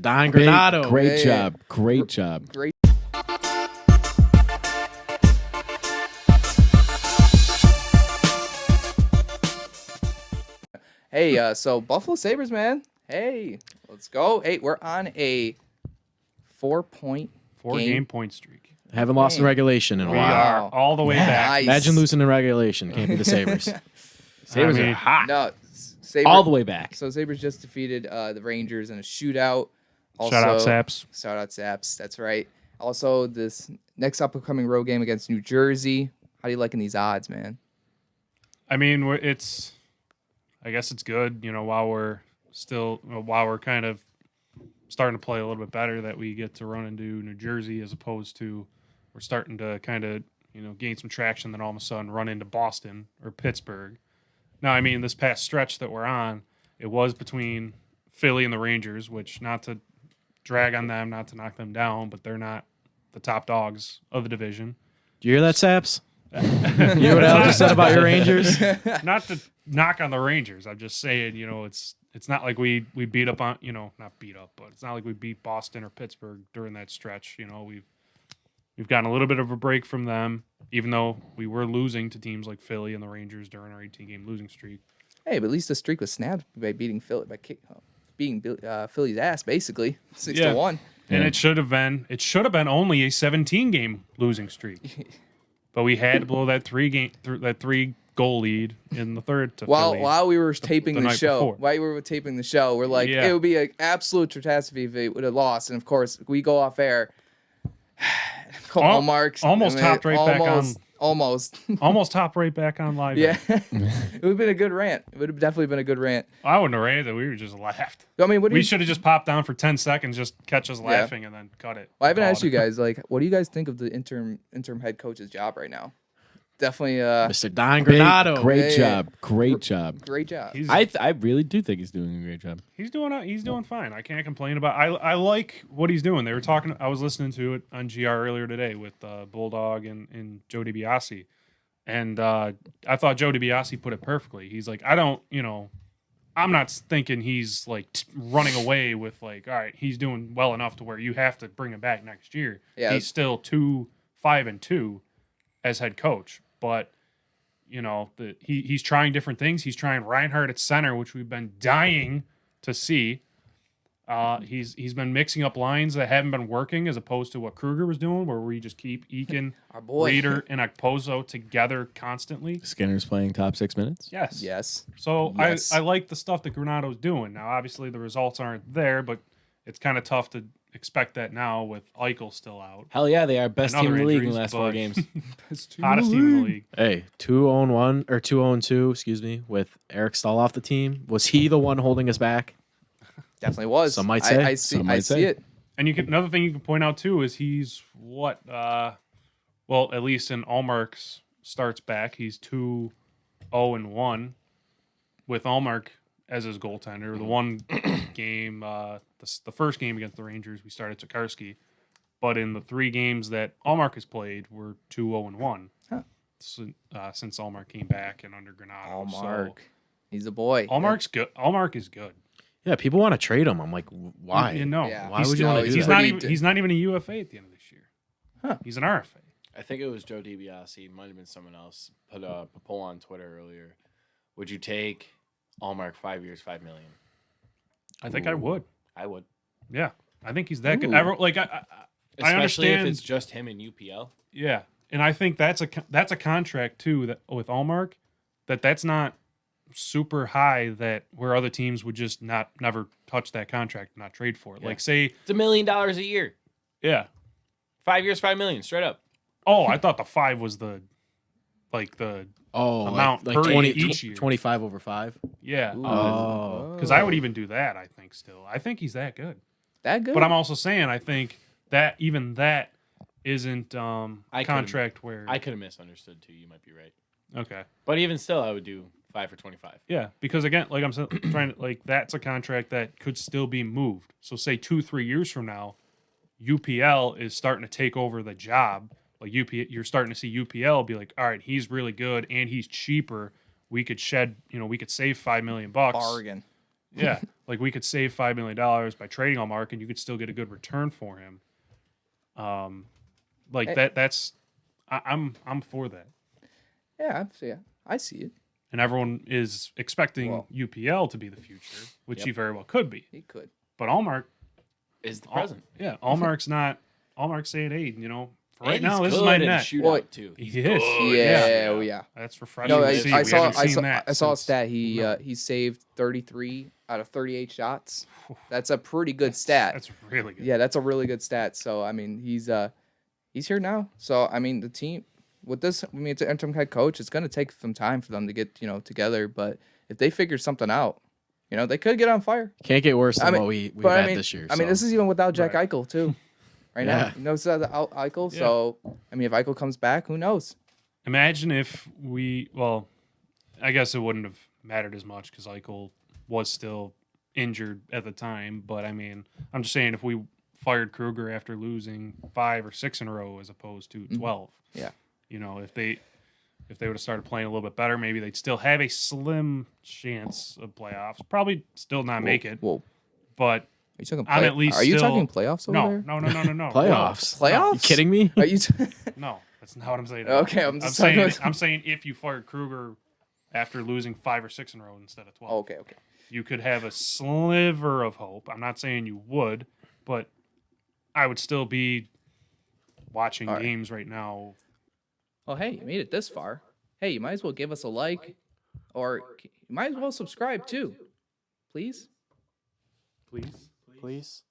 Don Granado. Great Yeah. job. Great job. Great. Hey, so Buffalo Sabres, man. Hey, let's go. Hey, we're on a 4-point Four-game point streak. Haven't lost in Game. regulation in a We while. are all the way back. Nice. Imagine losing in regulation. Can't be the Sabres. Sabres I are mean, hot. No, Sabres, All the way back. So Sabres just defeated the Rangers in a shootout. Also, Shout out Saps. Shout out Saps. That's right. Also, this next upcoming road game against New Jersey. How do you liking these odds, man? I mean, I guess it's good, while we're kind of starting to play a little bit better, that we get to run into New Jersey, as opposed to we're starting to kind of, gain some traction, then all of a sudden run into Boston or Pittsburgh. Now, I mean, this past stretch that we're on, it was between Philly and the Rangers, which, not to drag on them, not to knock them down, but they're not the top dogs of the division. Do you hear that, Saps? You hear what Al just said about your Rangers? Not to knock on the Rangers. I'm just saying, it's not like we beat up on, not beat up, but it's not like we beat Boston or Pittsburgh during that stretch. We've gotten a little bit of a break from them, even though we were losing to teams like Philly and the Rangers during our 18-game losing streak. Hey, but at least the streak was snapped by beating Philly's ass, basically 6-1. And it should have been only a 17-game losing streak. But we had to blow that three goal lead in the third to Philly. While we were taping the night show, before. we're like, Yeah. it would be an absolute catastrophe if it would have lost. And of course, we go off air. Marks almost topped right back on. Almost. Almost top right back on live. Yeah. It would have been a good rant. It would have definitely been a good rant. I wouldn't have ranted. We were just laughed. I mean, We should have just popped down for 10 seconds, just catch us laughing, and then cut it. Well, I haven't Call asked it. you guys, what do you guys think of the interim head coach's job right now? Definitely Mr. Don Granado. Great Yeah. job. Great job. great job. I really do think he's doing a great job. He's doing fine. I can't complain about. I like what he's doing. They were talking. I was listening to it on GR earlier today with Bulldog and Joe DiBiase, and I thought Joe DiBiase put it perfectly. He's like, I'm not thinking he's like running away with like, all right, he's doing well enough to where you have to bring him back next year. Yeah. He's still 5-2 as head coach, but he's trying different things. He's trying Reinhardt at center, which we've been dying to see. He's been mixing up lines that haven't been working, as opposed to what Kruger was doing, where we just keep Eakin, Our boy. Reeder, and Okposo together constantly. Skinner's playing top 6 minutes. Yes. Yes. So Yes. I like the stuff that Granado's doing. Now, obviously, the results aren't there, but it's kind of tough to expect that now with Eichel still out. Hell yeah, they are best And team in the other league in the injuries, last 4 but- games. Hottest team in the league. Hey, 2-1 or 2-2, excuse me, with Eric Stahl off the team. Was he the one holding us back? Definitely was. Some might say. I see. Some might I say. see it. And another thing you can point out too is he's what? Well, at least in Allmark's starts back, he's 2-0-1 with Allmark as his goaltender. The one game, the first game against the Rangers, we started Tokarski, but in the 3 games that Allmark has played, we're 2-0-1 Huh. since Allmark came back and under Granado. Allmark. He's a boy. Allmark's good. Allmark is good. Yeah, people want to trade him. I'm like, why? You know, Yeah. Why would you want to do he's that? he's not even a UFA at the end of this year. Huh. He's an RFA. I think it was Joe DiBiase. Might have been someone else. Put a poll on Twitter earlier. Would you take Allmark 5 years, $5 million? I think I would. I would. Yeah, I think he's that good. Ooh. I Especially understand. if it's just him in UPL. Yeah, and I think that's a contract too that with Allmark that's not super high, that where other teams would just never touch that contract, not trade for it. Yeah. Like say, It's $1 million a year. yeah. 5 years, $5 million, straight up. Oh, I thought the 5 was the Oh, amount like per 20, each year. 25 over 5? yeah. Oh. Because I would even do that. I think still. I think he's that good. That good? But I'm also saying I think that even that isn't a contract where I could have misunderstood too. You might be right. okay. But even still, I would do 5 for 25. Yeah, because again, like I'm trying to that's a contract that could still be moved. So say 2-3 years from now, UPL is starting to take over the job. Like you're starting to see UPL be like, all right, he's really good and he's cheaper. We could save $5 million. bargain. Yeah, like we could save $5 million by trading Allmark, and you could still get a good return for him. That's I'm for that. Yeah, I see it. And everyone is expecting Well- UPL to be the future, which Yep. he very well could be. He could. But Allmark, Is the present. Allmark's not. Allmark's saying, hey, for right And now, he's this is good my in net. shootout Well, too. He He's is. good. Yeah, oh, yeah. That's refreshing No, to I, see. I We saw haven't seen that I saw a since- stat. He saved 33 out of 38 shots. That's a pretty good stat. That's really good. Yeah, that's a really good stat. So I mean, he's here now. So I mean, the team with this, I mean, it's an interim head coach. It's going to take some time for them to get together. But if they figure something out, they could get on fire. Can't get worse than I mean, what we've But had I mean, this year. I mean, so. this is even without Jack Right. Eichel too. Right Yeah. now, it's without Eichel. Yeah. So I mean, if Eichel comes back, who knows? Imagine if I guess it wouldn't have mattered as much because Eichel was still injured at the time. But I mean, I'm just saying if we fired Kruger after losing 5 or 6 in a row as opposed to 12. Yeah. If they would have started playing a little bit better, maybe they'd still have a slim chance of playoffs. Probably still not make it. Whoa, But are you talking? I'm at least Are you still- talking playoffs over no, there? no. Playoffs? Playoffs? You kidding me? Are you? No, that's not what I'm saying. Okay, I'm just talking about- I'm saying if you fired Kruger after losing 5 or 6 in a row instead of 12. Okay. You could have a sliver of hope. I'm not saying you would, but I would still be watching All right. games right now. Well, hey, you made it this far. Hey, you might as well give us a like, or you might as well subscribe too. Please? Please. Please.